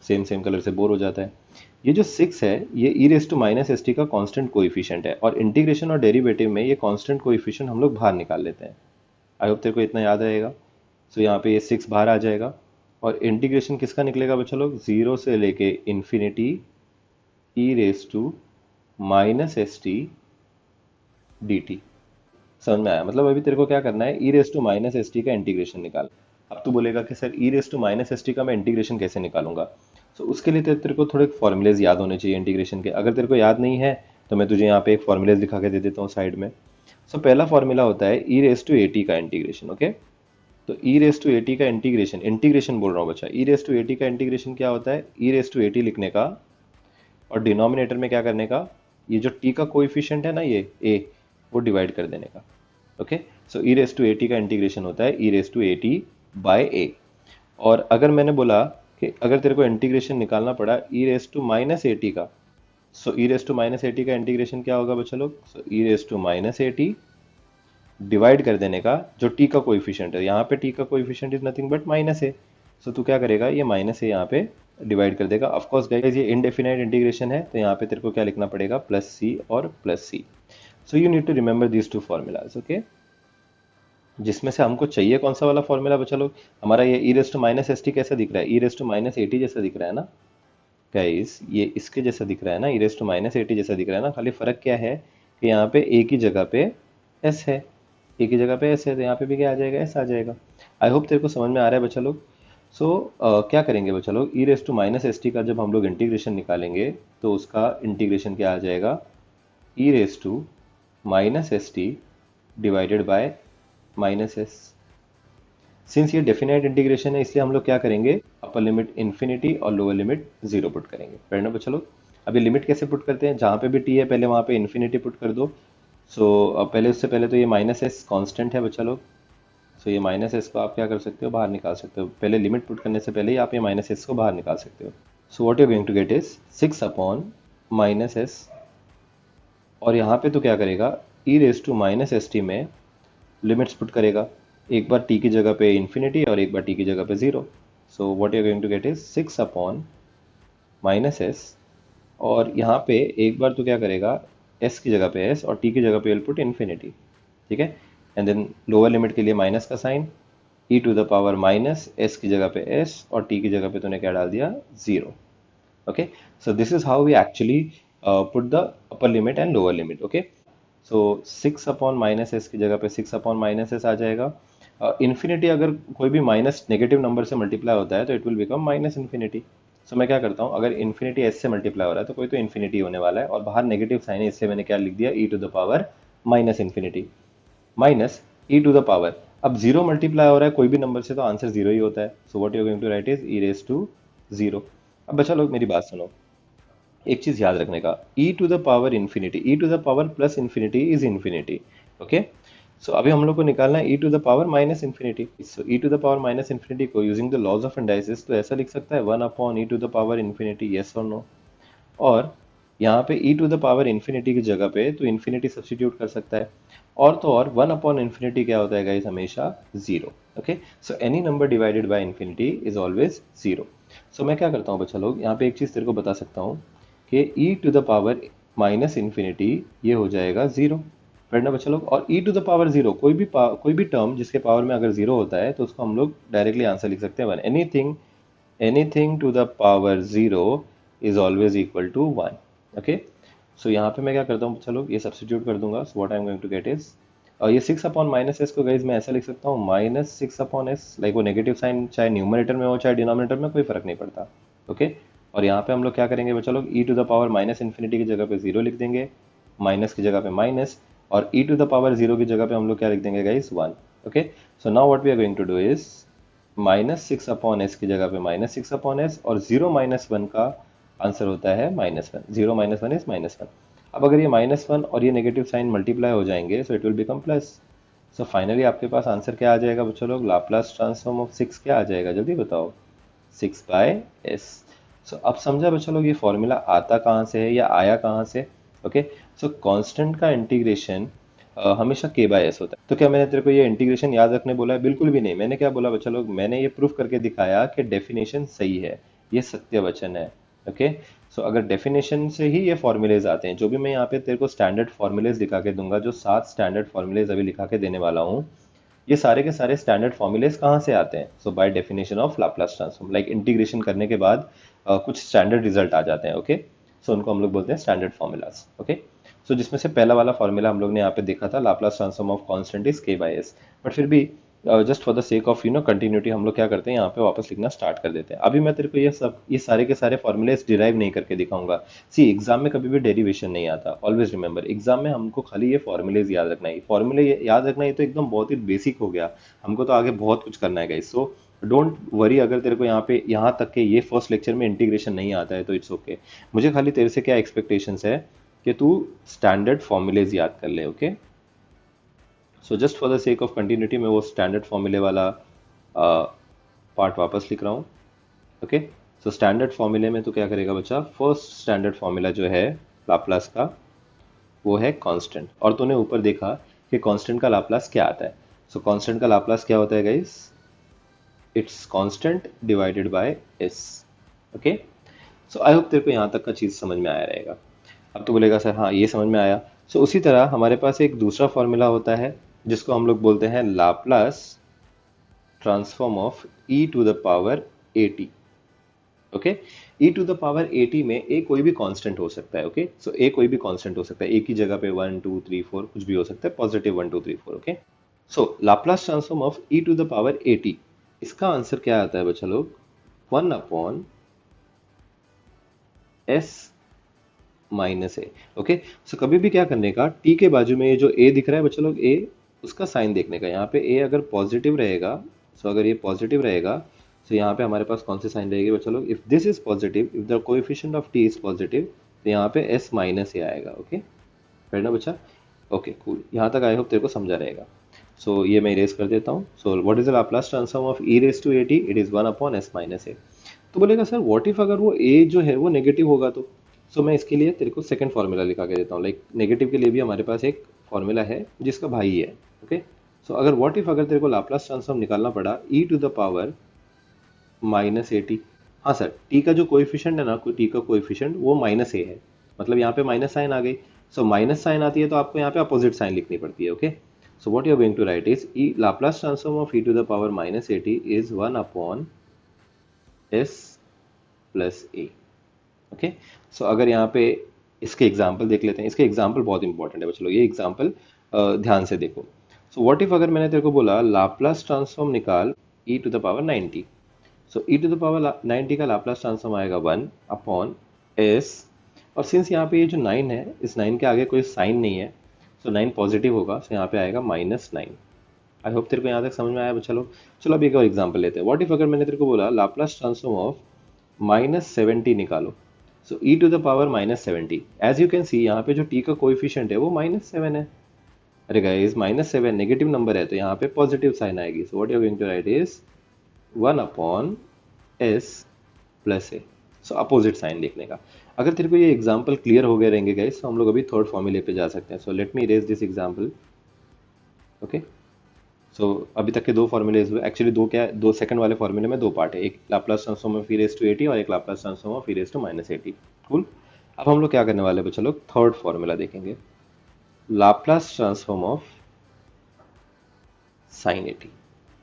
सेम सेम कलर से बोर हो जाता है। ये जो 6 है ये e raise to minus S t का कांस्टेंट कोएफिशिएंट है, और इंटीग्रेशन और डेरिवेटिव में ये कांस्टेंट कोएफिशिएंट हम लोग बाहर निकाल लेते हैं। आई होप तेरे को इतना याद रहेगा। सो यहाँ पे ये 6 बाहर आ जाएगा, और इंटीग्रेशन किसका निकलेगा बच्चा लोग, 0 से लेके infinity E raise to minus S T D T. समझ में आया? मतलब अभी तेरे को क्या करना है, e raise to minus S t का इंटीग्रेशन निकाल। अब तू बोलेगा कि sir e raise to minus S t का मैं इंटीग्रेशन कैसे निकालूंगा? तो उसके लिए तेरे को थोड़े फॉर्मूलेज याद होने चाहिए इंटीग्रेशन के। अगर तेरे को याद नहीं है तो मैं तुझे यहाँ पे एक फॉर्मूलेज लिखा के दे देता हूँ साइड में। सो पहला फॉर्मूला होता है e raise to a t का इंटीग्रेशन। ओके, तो ई रेस टू ए टी का इंटीग्रेशन, इंटीग्रेशन बोल रहा हूँ बच्चा, ई रेस टू ए टी का इंटीग्रेशन क्या होता है, e raise to a T लिखने का और डिनोमिनेटर में क्या करने का, ये जो टी का कोएफिशिएंट है ना ये ए, वो डिवाइड कर देने का। Okay, so e raise to a t का इंटीग्रेशन होता है e raise to a t by a. और अगर मैंने बोला कि अगर तेरे को इंटीग्रेशन निकालना पड़ा e raise to minus A t का, so e raise to minus A t का इंटीग्रेशन क्या होगा बच्चा लोग, so e raise to minus A t divide कर देने का जो टी का कोएफिशिएंट है, यहाँ पे टी का coefficient is nothing but minus a. So तू क्या करेगा, ये माइनस ए यहाँ पे डिवाइड कर देगा। ऑफ कोर्स गाइस ये इनडेफिनाइट इंटीग्रेशन है, तो यहाँ पे तेरे को क्या लिखना पड़ेगा, प्लस सी और plus C. So you need to remember these two formulas. Okay, जिसमें से हमको चाहिए कौन सा वाला फॉर्मूला बच्चा लोग, हमारा ये e raise to minus S t कैसा दिख रहा है, e raise to minus A t जैसा दिख रहा है ना गाइस, ये इसके जैसा दिख रहा है ना, e raise to minus A t जैसा दिख रहा है ना। खाली फर्क क्या है कि यहाँ पे ए की जगह पे एस है, ए की जगह पे एस है, तो यहाँ पे भी क्या आ जाएगा, एस आ जाएगा। आई होप तेरे को समझ में आ रहा है बच्चा लोग। सो क्या करेंगे बच्चा लोग, e raise to minus S t का जब हम लोग इंटीग्रेशन निकालेंगे तो उसका इंटीग्रेशन क्या आ जाएगा, e raise to minus S t divided by minus s. Since ये डेफिनेट इंटीग्रेशन है इसलिए हम लोग क्या करेंगे, अपर लिमिट इन्फिनिटी और लोअर लिमिट जीरो पुट करेंगे। पढ़ना बच्चा लोग, अभी लिमिट कैसे पुट करते हैं, जहाँ पे भी टी है पहले वहाँ पे इन्फिनिटी पुट कर दो। सो अब पहले, उससे पहले तो ये माइनस एस कॉन्स्टेंट है बच्चा लोग। सो ये माइनस एस को आप क्या कर सकते हो, बाहर निकाल सकते हो। पहले लिमिट पुट करने से पहले ही आप ये माइनस एस को बाहर निकाल सकते हो। So what you going to get is 6 upon minus S, और यहाँ पे तो क्या करेगा, e raise to minus S t में लिमिट्स पुट करेगा, एक बार t की जगह पे इन्फिनिटी और एक बार t की जगह पे zero. So what you are going to get is 6 upon minus S, और यहाँ पे एक बार तो क्या करेगा, s की जगह पे s और t की जगह पे विल पुट इन्फिनिटी। ठीक है, एंड देन लोअर लिमिट के लिए माइनस का sign, e to the power minus s की जगह पे s और t की जगह पे तूने क्या डाल दिया, zero. Okay, so this is how we actually put the upper limit and lower limit. Okay, so 6 upon minus S की जगह पे 6 अपॉन माइनस एस आ जाएगा। इन्फिनिटी अगर कोई भी माइनस नेगेटिव नंबर से मल्टीप्लाई होता है तो it will become minus infinity. So मैं क्या करता हूँ, अगर इन्फिनिटी एस से मल्टीप्लाई हो रहा है तो कोई तो इन्फिनिटी होने वाला है, और बाहर नेगेटिव साइन है इसलिए मैंने क्या लिख दिया, e to the power minus infinity minus e to the power. अब जीरो मल्टीप्लाई हो रहा है कोई भी नंबर से तो आंसर जीरो ही होता है। So what you are going to write is E raise to zero. अब बच्चा लोग मेरी बात सुनो, एक चीज याद रखने का, e to the power infinity, e to the power plus infinity is infinity. Okay, so अभी हम लोग को निकालना है e to the power minus infinity. So e to the power minus infinity को using the laws of indices तो ऐसा लिख सकता है 1 upon e to the power infinity, yes और नो। और यहाँ पे e to the power infinity की जगह पे तो इन्फिनिटी सब्स्टिट्यूट कर सकता है, और तो और 1 अपॉन इन्फिनिटी क्या होता है गाइस, हमेशा zero. Okay, so any number divided by infinity is always zero. So मैं क्या करता हूँ बच्चा लोग, यहाँ पे एक चीज़ तेरे को बता सकता हूँ कि e to the power minus infinity ये हो जाएगा जीरो। पढ़ना बच्चा लोग, और e to the power zero कोई भी टर्म जिसके पावर में अगर जीरो होता है तो उसको हम लोग डायरेक्टली आंसर लिख सकते हैं one. Anything to the power zero is always equal to one. Okay, so यहाँ पे मैं क्या करता हूँ बच्चा लोग, ये सब्स्टिट्यूट कर दूंगा। So what I am going to get is, और ये 6 अपॉन माइनस एस को गाइज मैं ऐसा लिख सकता हूँ माइनस 6 अपॉन एस, लाइक वो नेगेटिव साइन चाहे न्यूमरेटर में हो चाहे डिनोमिनेटर में, कोई फर्क नहीं पड़ता। ओके, और यहाँ पे हम लोग क्या करेंगे बच्चा लोग, e to the power minus infinity की जगह पे जीरो लिख देंगे, माइनस की जगह पे माइनस, और e to the power zero की जगह पे हम लोग क्या लिख देंगे guys, one. Okay, so now what we are going to do is minus 6 upon S की जगह पे माइनस 6 अपॉन एस, और जीरो माइनस वन का आंसर होता है minus one, zero minus one is minus one. अब अगर ये माइनस वन और ये नेगेटिव साइन मल्टीप्लाई हो जाएंगे so it will become plus. So finally आपके पास आंसर क्या आ जाएगा बच्चों लोग, लाप्लास ट्रांसफॉर्म ऑफ 6 क्या आ जाएगा, जल्दी बताओ, 6 बाय एस। सो अब समझा बच्चों लोग ये फॉर्मूला आता कहाँ से है या आया कहाँ से। ओके, सो कांस्टेंट का इंटीग्रेशन हमेशा k बाय एस होता है। तो क्या मैंने तेरे को ये इंटीग्रेशन याद रखने बोला है? बिल्कुल भी नहीं। मैंने क्या बोला बच्चा लोग, मैंने ये प्रूफ करके दिखाया कि डेफिनेशन सही है, ये सत्य वचन है। ओके, सो अगर डेफिनेशन से ही ये फॉर्मूलेज आते हैं, जो भी मैं यहाँ पे तेरे को स्टैंडर्ड फॉर्मूलेज लिखा के दूंगा, जो 7 स्टैंडर्ड फॉर्मूलेज अभी लिखा के देने वाला हूँ, ये सारे के सारे स्टैंडर्ड फॉर्मूलेज कहाँ से आते हैं? So by definition of Laplace transform, like integration करने के बाद कुछ स्टैंडर्ड रिजल्ट आ जाते हैं। ओके, सो उनको हम लोग बोलते हैं स्टैंडर्ड फॉर्मूलाज। ओके, सो जिसमें से पहला वाला फॉर्मूला हम लोग ने यहाँ पे देखा था, Laplace transform of constant is k by S. But फिर भी just for the sake of continuity हम लोग क्या करते हैं, यहाँ पे वापस लिखना स्टार्ट कर देते हैं। अभी मैं तेरे को ये सारे के सारे फॉर्मूलेज डिराइव नहीं करके दिखाऊंगा। सी, एग्जाम में कभी भी डेरिवेशन नहीं आता। ऑलवेज रिमेंबर, एग्जाम में हमको खाली ये फॉर्मूलेज याद रखना है। फॉर्मूले याद रखना, ये तो एकदम बहुत ही बेसिक हो गया। हमको तो आगे बहुत कुछ करना है गाइस। सो डोंट वरी, अगर तेरे को यहाँ पे यहाँ तक के ये फर्स्ट लेक्चर में इंटीग्रेशन नहीं आता है तो इट्स ओके। मुझे खाली तेरे से क्या एक्सपेक्टेशंस है कि तू स्टैंडर्ड फॉर्मूलेज याद कर ले। Okay, so just for the sake of continuity मैं वो स्टैंडर्ड फॉर्मूले वाला पार्ट वापस लिख रहा हूँ। ओके, सो स्टैंडर्ड फॉर्मूले में तो क्या करेगा बच्चा, फर्स्ट स्टैंडर्ड फॉर्मूला जो है लाप्लास का, वो है कांस्टेंट। और तूने ऊपर देखा कि कांस्टेंट का लाप्लास क्या आता है। सो कांस्टेंट का लाप्लास क्या होता है guys? It's constant divided by S. Okay, so I hope तेरे को यहाँ तक का चीज़ समझ में आया रहेगा। अब तो बोलेगा सर हाँ ये समझ में आया। सो उसी तरह हमारे पास एक दूसरा फॉर्मूला होता है जिसको हम लोग बोलते हैं Laplace transform of e to the power at। Okay, e to the power at में a कोई भी कांस्टेंट हो सकता है। ओके, सो a कोई भी कांस्टेंट हो सकता है। a की जगह पे 1 2 3 4 कुछ भी हो सकता है, positive 1 2 3 4। Okay, so Laplace transform of e to the power at, इसका आंसर क्या आता है बच्चा लोग? 1 upon s minus A. Okay, so कभी भी क्या करने का, टी के बाजू में ये जो ए दिख रहा है बच्चा लोग, ए, उसका साइन देखने का। यहाँ पे ए अगर पॉजिटिव रहेगा, सो अगर ये पॉजिटिव रहेगा, तो यहाँ पे हमारे पास कौन सी साइन रहेगी बच्चा लोग? If this is positive, if the coefficient of T is positive, तो यहाँ पे एस माइनस ए आएगा। ओके, है ना बच्चा? ओके कूल, यहाँ तक आई होप तेरे को समझा रहेगा। सो ये मैं इरेज कर देता हूँ। So what is the Laplace transform of e raise to at? It is 1 upon s minus a. तो बोलेगा सर व्हाट इफ अगर वो a जो है वो नेगेटिव होगा तो? सो मैं इसके लिए तेरे को सेकंड फार्मूला लिखा के देता हूँ। लाइक नेगेटिव के लिए भी हमारे पास एक फार्मूला है जिसका भाई है। ओके, सो अगर व्हाट इफ अगर तेरे को लाप्लास ट्रांसफॉर्म निकालना पड़ा e to the power minus A T. हाँ सर, टी का जो कोएफिशिएंट है ना, कोई टी का कोएफिशिएंट वो माइनस ए है, मतलब यहाँ पे माइनस साइन आ गई। सो माइनस साइन आती है तो आपको यहाँ पे अपोजिट साइन लिखनी पड़ती है। Okay, so what you are going to write is e Laplace transform of e to the power minus A t is 1 upon s plus a. Okay, so अगर यहाँ पे इसके एग्जाम्पल देख लेते हैं। इसके एग्जाम्पल बहुत इंपॉर्टेंट है बच्चों, ये एग्जाम्पल ध्यान से देखो। सो व्हाट इफ अगर मैंने तेरे को बोला लाप्लास ट्रांसफॉर्म निकाल e to the power 90। So e to the power 90 का लाप्लास ट्रांसफॉर्म आएगा 1 अपॉन s। और सिंस यहाँ पे ये जो 9 है, इस 9 के आगे कोई साइन नहीं है, सो 9 पॉजिटिव होगा, सो यहाँ पे आएगा -9। आई होप तेरे को यहाँ तक समझ में आया बच्चा लोग। चलो अब एक और एग्जाम्पल लेते हैं। व्हाट इफ अगर मैंने तेरे को बोला लाप्लास ट्रांसफॉर्म ऑफ -70 निकालो। So e to the power -70, as you can see यहाँ पे जो t का कोएफिशिएंट है वो -7 है। अरे गाइस, -7 नेगेटिव नंबर है तो यहाँ पे पॉजिटिव साइन आएगी। So what you are going to write is 1 upon s plus A. So opposite sign लिखने का। अगर तेरे को ये एग्जांपल क्लियर हो गए रहेंगे गाइस, तो हम लोग अभी थर्ड फॉर्मूले पे जा सकते हैं। So let me erase this example. Okay, so अभी तक के दो फॉर्मूलेज हुए। एक्चुअली दो क्या है, दो सेकंड वाले फॉर्मूले में दो पार्ट है, एक Laplace transform of e raise to at और एक Laplace transform of e raise to -at। Cool, अब हम लोग क्या करने वाले बच्चे लोग, थर्ड फॉर्मूला देखेंगे, Laplace transform of sine 80।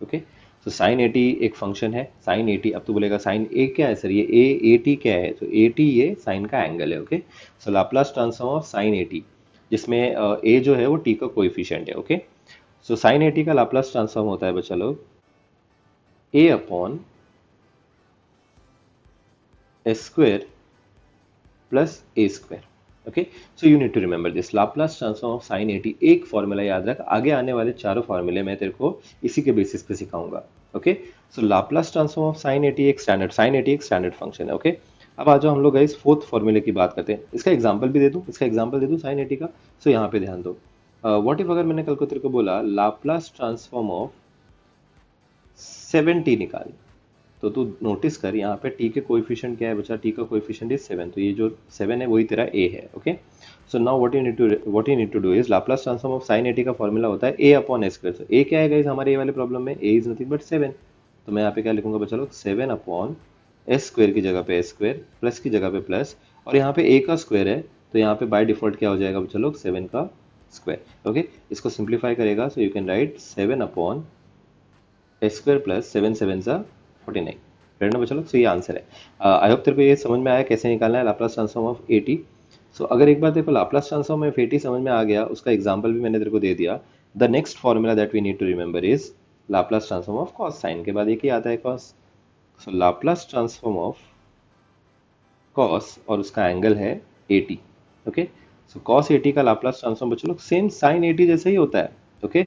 Okay, so sine 80 एक फंक्शन है, साइन 80। अब तो बोलेगा साइन ए क्या है सर, ये ए टी क्या है? तो ए टी ये साइन का एंगल है। Okay, so Laplace transform of sine 80, जिसमें ए जो है वो टी का कोएफिशिएंट है। ओके, सो साइन 80 का लाप्लास ट्रांसफॉर्म होता है बच्चा लोग a upon s square plus a square. Okay, so you need to remember this Laplace transform of sine 80। एक फॉर्मूला याद रख, आगे आने वाले चारों फॉर्मूले मैं तेरे को इसी के बेसिस पे सिखाऊंगा। Okay, so Laplace transform of sine 80 एक स्टैंडर्ड फंक्शन है। ओके, अब आ जाओ हम लोग गाइस फोर्थ फॉर्मूले की बात करते हैं। इसका एग्जांपल भी दे दूं, साइन 80 का। सो यहाँ पे ध्यान दो। व्हाट इफ अगर मैंने कल को तेरे को बोला लाप्लास ट्रांसफॉर्म ऑफ 70 निकाल। तो तू नोटिस कर यहाँ पे t के कोएफिशिएंट क्या है बच्चा, t का कोएफिशिएंट इज 7, तो ये जो 7 है वही तेरा a है। Okay, so now what you need to do is Laplace transform of sin at का फॉर्मूला होता है a अपॉन s स्क्वायर। तो a क्या है गाइस हमारे ये वाले प्रॉब्लम में, a इज नथिंग बट 7। तो मैं यहाँ पे क्या लिखूंगा बच्चा लोग, 7 अपॉन एस स्क्वायर की जगह पे एस स्क्वायर, प्लस की जगह पे प्लस, और यहाँ पे a का स्क्वायर है तो यहाँ पे बाय डिफॉल्ट क्या हो जाएगा बच्चा लोग, 7 का स्क्वायर। ओके, इसको सिंप्लीफाई करेगा so you can write 7 upon s square plus 7 7 सा 49। राइट ना बच्चा लोग, सो ये आंसर है। आई होप तेरे को ये समझ में आया कैसे निकालना है लाप्लास ट्रांसफॉर्म ऑफ एटी। सो अगर एक बार तेरे को लाप्लास ट्रांसफॉर्म ऑफ एटी समझ में आ गया, उसका एग्जांपल भी मैंने तेरे को दे दिया। The next formula that we need to remember is Laplace transform of cos. Sine के बाद एक ही आता है cos. So Laplace transform of cos और उसका एंगल है 80। ओके, सो कॉस 80 का लाप्लास ट्रांसफॉर्म बच्चों लोग सेम साइन 80 जैसा ही होता है। ओके,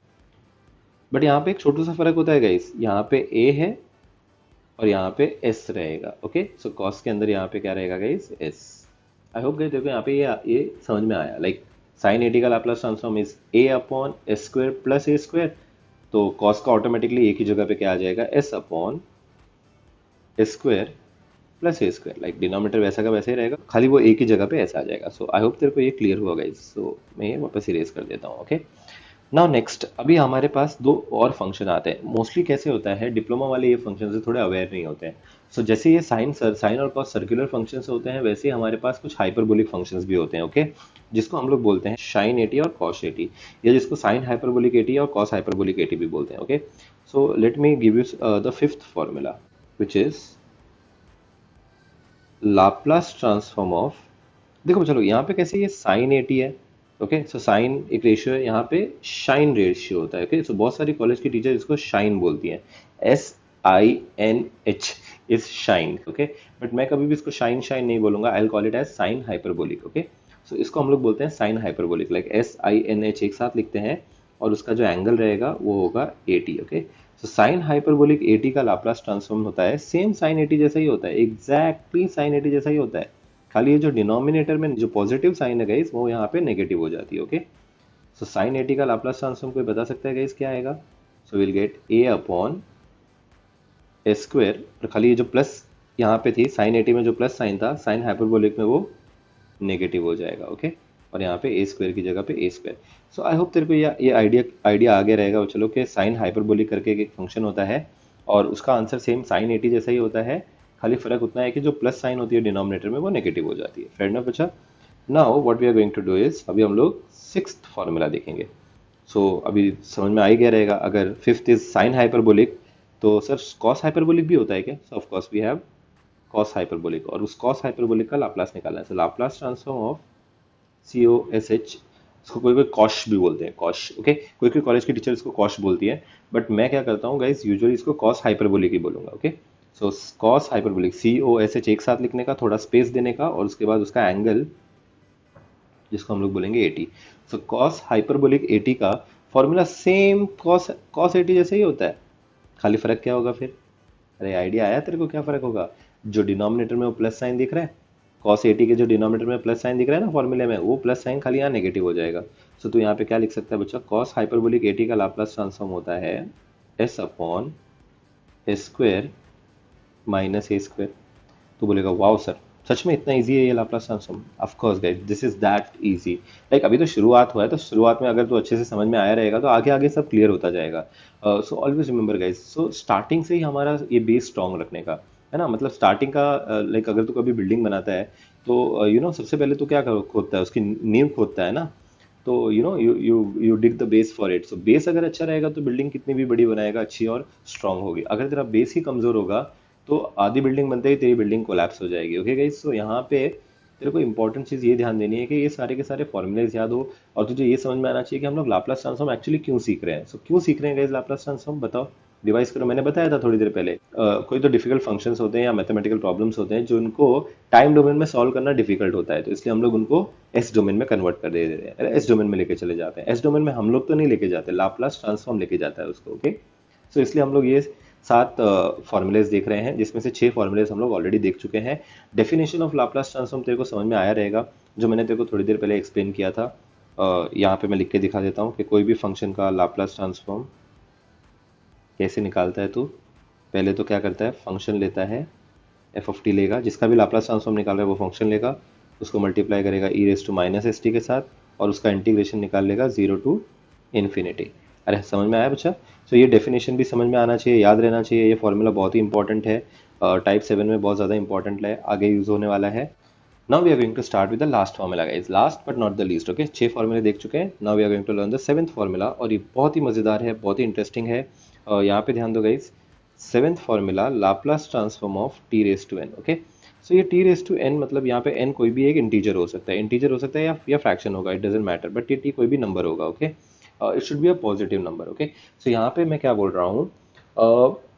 बट यहाँ पे एक छोटा सा फर्क होता है गाइस, यहाँ पे a है और यहाँ पे s रहेगा। ओके, सो कॉस के अंदर यहाँ पे क्या रहेगा guys, s। I hope guys देखो यहाँ पे ये समझ में आया। लाइक साइन 80 का Laplace transform is a upon s square plus a square, तो कॉस का ऑटोमेटिकली एक ही जगह पे क्या आ जाएगा, s upon s square plus a square. Like denominator वैसा का वैसे ही रहेगा, खाली वो एक ही जगह पे ऐसा आ जाएगा। सो आई होप तेरे को ये क्लियर हुआ गाइस। सो मैं ये वापस इरेज कर देता हूँ। ओके, नाउ नेक्स्ट अभी हमारे पास दो और फंक्शन आते हैं। मोस्टली कैसे होता है, डिप्लोमा वाले ये फंक्शन से थोड़े अवेयर नहीं होते हैं। सो जैसे ये साइन और कॉस सर्कुलर फंक्शंस होते हैं, वैसे ही हमारे पास कुछ हाइपरबोलिक फंक्शंस भी होते हैं। ओके, जिसको हम लोग बोलते हैं साइन एटी और कॉस एटी, या जिसको साइन हाइपरबोलिक एटी और कॉस हाइपरबोलिक एटी भी बोलते हैं। Okay, so let me give you the fifth formula which is Laplace transform of. देखो चलो यहाँ पे कैसे ये साइन 80 है। ओके, सो साइन एक रेशियो है, यहाँ पे शाइन रेशियो होता है। ओके, सो बहुत सारी कॉलेज की टीचर इसको शाइन बोलती हैं, SINH is shine. Okay, but मैं कभी भी इसको शाइन शाइन नहीं बोलूंगा, I will call it as sine hyperbolic. Okay, so इसको हम लोग बोलते हैं साइन हाइपरबोलिक। लाइक SINH एक साथ लिखते हैं और उसका जो एंगल रहेगा वो होगा 80। ओके, तो साइन हाइपरबोलिक 80 का लाप्लास ट्रांसफॉर्म होता है सेम साइन 80 जैसा ही होता है, एग्जैक्टली साइन 80 जैसा ही होता है। खाली ये जो डिनोमिनेटर में जो पॉजिटिव साइन है गाइस, वो यहाँ पे नेगेटिव हो जाती है। ओके, सो साइन 80 का लाप्लास ट्रांसफॉर्म कोई बता सकता है गाइस क्या आएगा? So will get a upon A square, और खाली ये जो प्लस यहाँ पे थी साइन 80 में जो प्लस साइन था, साइन हाइपरबोलिक में वो नेगेटिव हो जाएगा। ओके, और यहाँ पे ए स्क्वायर की जगह पे ए स्क्वायर। सो आई होप तेरे को ये आइडिया आगे रहेगा। चलो कि साइन हाइपरबोलिक करके एक फंक्शन होता है और उसका आंसर सेम साइन 80 जैसा ही होता है, खाली फर्क उतना है कि जो प्लस साइन होती है डिनोमिनेटर में वो नेगेटिव हो जाती है। फ्रेंड ना बच्चा, now what we are going to do is अभी हम लोग सिक्स्थ फॉर्मूला देखेंगे। सो अभी समझ में आ ही गया रहेगा, अगर फिफ्थ इज साइन हाइपरबोलिक तो सर कॉस हाइपरबोलिक भी होता है क्या? So of course we have cos hyperbolic, और उस कॉस हाइपरबोलिक का लाप्लास निकालना है। So Laplace transform of COSH, इसको कोई कोई कॉश भी बोलते हैं, कॉश। ओके, कोई कोई कॉलेज की टीचर इसको कॉश बोलती है, बट मैं क्या करता हूँ गाइस, यूजुअली इसको कॉस हाइपरबोलिक ही बोलूंगा। Okay, so cos hyperbolic COSH एक साथ लिखने का, थोड़ा स्पेस देने का, और उसके बाद उसका एंगल जिसको हम लोग बोलेंगे 80। सो कॉस हाइपरबोलिक 80 का फॉर्मूला सेम कॉस कॉस 80 जैसे ही होता है, खाली फर्क क्या होगा फिर? अरे आइडिया आया तेरे को क्या फर्क होगा? जो डिनोमिनेटर में वो प्लस साइन दिख रहा है, कॉस 80 के जो डिनोमिनेटर में प्लस साइन दिख रहा है ना फॉर्मूले में, वो प्लस साइन खाली यहाँ नेगेटिव हो जाएगा। सो तू यहाँ पे क्या लिख सकता है बच्चा, कॉस हाइपरबोलिक 80 का लाप्लास ट्रांसफॉर्म होता है s अपॉन ए स्क्वायर माइनस ए स्क्वायर। तो बोलेगा वाओ सर, सच में इतना इजी है ये Laplace transform? Of course guys, this is that easy. Like अभी तो शुरुआत हुआ है, तो शुरुआत में अगर तो अच्छे से समझ में आया रहेगा तो आगे आगे सब क्लियर होता जाएगा। So always remember guys, so starting से ही हमारा ये बेस स्ट्रॉन्ग रखने का है ना। मतलब स्टार्टिंग का लाइक अगर तू कभी बिल्डिंग बनाता है तो यू नो सबसे पहले तो क्या खोदता है, उसकी नींव खोदता है ना। तो you know you dig the base for it. So base अगर अच्छा रहेगा तो बिल्डिंग कितनी भी बड़ी बनाएगा अच्छी और स्ट्रांग होगी। अगर तेरा बेस ही कमजोर होगा तो आधी बिल्डिंग बनते ही तेरी बिल्डिंग कोलैप्स हो जाएगी। ओके गाइस, सो यहाँ पे तेरे को इंपॉर्टेंट चीज ये ध्यान देनी है कि ये सारे के सारे फॉर्मूलेज याद हो, और तुझे ये समझ में आना चाहिए कि हम लोग लाप्लास ट्रांसफॉर्म एक्चुअली क्यों सीख रहे हैं। सो क्यों सीख रहे हैं गाइस लाप्लास ट्रांसफॉर्म, बताओ, डिवाइस करो। मैंने बताया था थोड़ी देर पहले, कोई तो डिफिकल्ट फंक्शंस होते हैं या मैथमेटिकल प्रॉब्लम्स होते हैं जो उनको टाइम डोमेन में सॉल्व करना डिफिकल्ट होता है, तो इसलिए हम लोग उनको एस डोमेन में कन्वर्ट कर दे रहे हैं, एस डोमेन में लेके चले जाते हैं। एस डोमेन में हम लोग तो नहीं लेके जाते, लाप्लास ट्रांसफॉर्म लेके जाता है उसको। ओके, सो इसलिए हम लोग ये 7 फॉर्मूलेज देख रहे हैं, जिसमें से 6 फॉर्मूलेज हम लोग ऑलरेडी देख चुके हैं। डेफिनेशन ऑफ लाप्लास ट्रांसफॉर्म तेरे को समझ में आया रहेगा, जो मैंने तेरे को थोड़ी देर पहले एक्सप्लेन किया था। यहाँ पे मैं लिख के दिखा देता हूँ कि कोई भी फंक्शन का लाप्लास ट्रांसफॉर्म कैसे निकालता है तू। पहले तो क्या करता है, फंक्शन लेता है, एफ ऑफ टी लेगा, जिसका भी लाप्लास ट्रांसफॉर्म निकाल रहा है वो फंक्शन लेगा, उसको मल्टीप्लाई करेगा e raise to minus S t के साथ, और उसका इंटीग्रेशन निकाल लेगा 0 टू इन्फिनिटी। अरे समझ में आया बच्चा? तो ये डेफिनेशन भी समझ में आना चाहिए, याद रहना चाहिए, ये फॉर्मूला बहुत ही इंपॉर्टेंट है, टाइप 7 में बहुत ज़्यादा इंपॉर्टेंट है, आगे यूज़ होने वाला है। Now we are going to start with the last formula guys, last but not the least. Okay, 6 फॉर्मूले देख चुके हैं, now we are going to learn the 7th formula, और ये बहुत ही मज़ेदार है, बहुत ही इंटरेस्टिंग है। यहाँ पे ध्यान दो guys, 7th formula Laplace transform of t raise to n. Okay, so ये टी रेस टू एन मतलब यहाँ पे एन कोई भी एक इंटीजर हो सकता है, इंटीजर हो सकता है या फ्रैक्शन होगा, इट डजेंट मैटर, बट ये टी कोई भी नंबर होगा। Okay, it should be a positive number. Okay, so यहाँ पे मैं क्या बोल रहा हूँ,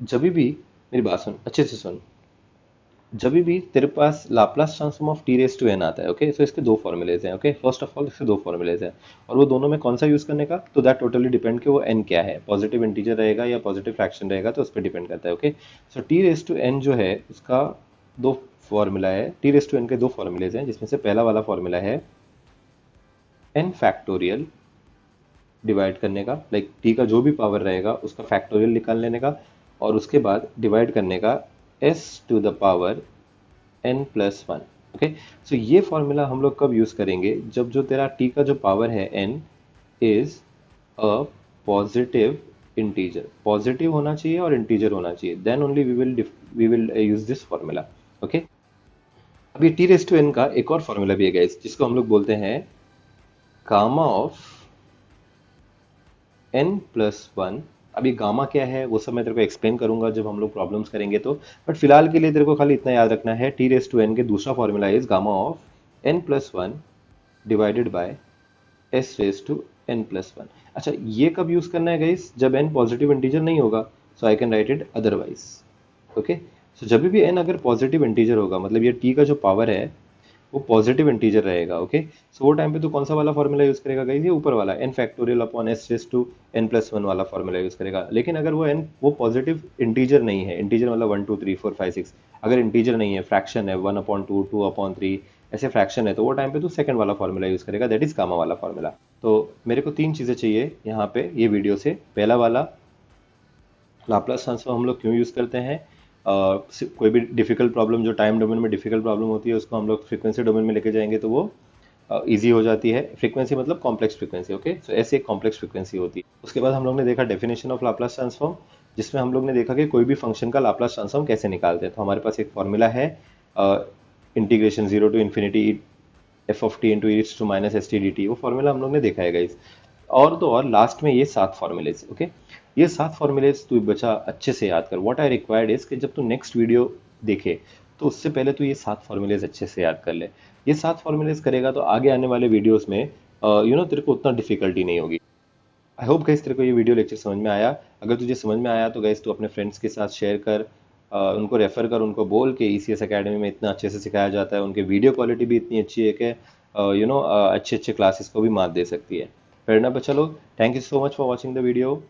जब भी मेरी बात सुन, अच्छे से सुन, जब भी तेरे पास Laplace transform of t raise to n आता है, ओके, सो इसके दो फॉर्मूलेज हैं। ओके, फर्स्ट ऑफ ऑल इसके दो फॉर्मूलेज हैं, और वो दोनों में कौन सा यूज करने का, तो दैट टोटली डिपेंड कि वो एन क्या है, पॉजिटिव इंटीजर रहेगा या पॉजिटिव फ्रैक्शन रहेगा, तो उस पर डिपेंड करता है। Okay, so t raise to n जो है उसका दो फॉर्मूला है, टी रेस टू एन के दो फॉर्मूलेज हैं, जिसमें से पहला वाला फॉर्मूला है एन फैक्टोरियल डिवाइड करने का, लाइक टी का जो भी पावर रहेगा उसका फैक्टोरियल निकाल लेने का, और उसके बाद डिवाइड करने का s to the power n plus one. Okay, so ये फॉर्मूला हम लोग कब यूज करेंगे, जब जो तेरा t का जो पावर है n is a positive integer, positive होना चाहिए और इंटीजर होना चाहिए, then only we will use this formula. Okay, अब ये टी रेस टू एन का एक और फॉर्मूला भी है गाइस, जिसको हम लोग बोलते हैं gamma of n plus one. अभी गामा क्या है वो सब मैं तेरे को एक्सप्लेन करूंगा जब हम लोग प्रॉब्लम्स करेंगे तो, बट फिलहाल के लिए तेरे को खाली इतना याद रखना है, टी रेस टू एन के दूसरा formula is gamma of n plus one divided by s raise to n plus one. अच्छा, ये कब यूज करना है गाइस, जब n पॉजिटिव इंटीजर नहीं होगा, so I can write it otherwise. Okay, so जब भी n अगर पॉजिटिव इंटीजर होगा, मतलब ये t का जो पावर है वो पॉजिटिव इंटीजर रहेगा। ओके, सो वो टाइम पे तो कौन सा वाला फॉर्मूला यूज करेगा गाइस, ये ऊपर वाला n factorial upon s raise to n plus one वाला फॉर्मूला यूज करेगा। लेकिन अगर वो n वो पॉजिटिव इंटीजर नहीं है, इंटीजर मतलब 1 2 3 4 5 6, अगर इंटीजर नहीं है, फ्रैक्शन है, 1 अपॉन 2 2 अपॉन 3 ऐसे फ्रैक्शन है, तो वो टाइम पे तो सेकंड वाला फॉर्मूला यूज करेगा, दैट इज गामा वाला फॉर्मूला। तो मेरे को तीन चीजें चाहिए यहाँ पे ये वीडियो से, पहला वाला लाप्लास ट्रांसफॉर्म हम लोग क्यों यूज़ करते हैं, कोई भी डिफिकल्ट प्रॉब्लम जो टाइम डोमेन में डिफिकल्ट प्रॉब्लम होती है उसको हम लोग फ्रीक्वेंसी डोमेन में लेके जाएंगे तो वो इजी हो जाती है। फ्रीक्वेंसी मतलब कॉम्प्लेक्स फ्रीक्वेंसी। ओके, सो ऐसे एक कॉम्प्लेक्स फ्रीक्वेंसी होती है। उसके बाद हम लोग ने देखा डेफिनेशन ऑफ लाप्लास ट्रांसफॉर्म, जिसमें हम लोग ने देखा कि कोई भी फंक्शन का लाप्लास ट्रांसफॉर्म कैसे निकालते हैं। तो हमारे पास एक फॉर्मूला है, integration 0 to infinity f of t into e to minus S T D t, वो फॉर्मूला हम लोग ने देखा है गाइस। और तो और लास्ट में ये 7 फॉर्मूलेज। ओके, ये 7 फॉर्मूलेज तू बचा अच्छे से याद कर। व्हाट आई रिक्वायर्ड इज कि जब तू नेक्स्ट वीडियो देखे तो उससे पहले तू ये 7 फॉर्मूलेज अच्छे से याद कर ले। ये 7 फॉर्मूलेज करेगा तो आगे आने वाले वीडियोस में तेरे को उतना डिफिकल्टी नहीं होगी। आई होप गाइस तेरे को ये वीडियो लेक्चर समझ में आया। अगर तुझे समझ में आया तो गाइस तू अपने फ्रेंड्स के साथ शेयर कर, उनको रेफर कर, उनको बोल के ईसीएस एकेडमी में इतना अच्छे से सिखाया जाता है, उनके वीडियो क्वालिटी भी इतनी अच्छी है कि अच्छे अच्छे क्लासेस को भी मात दे सकती है। फिर ना बच्चा लोग, thank you so much for watching the video.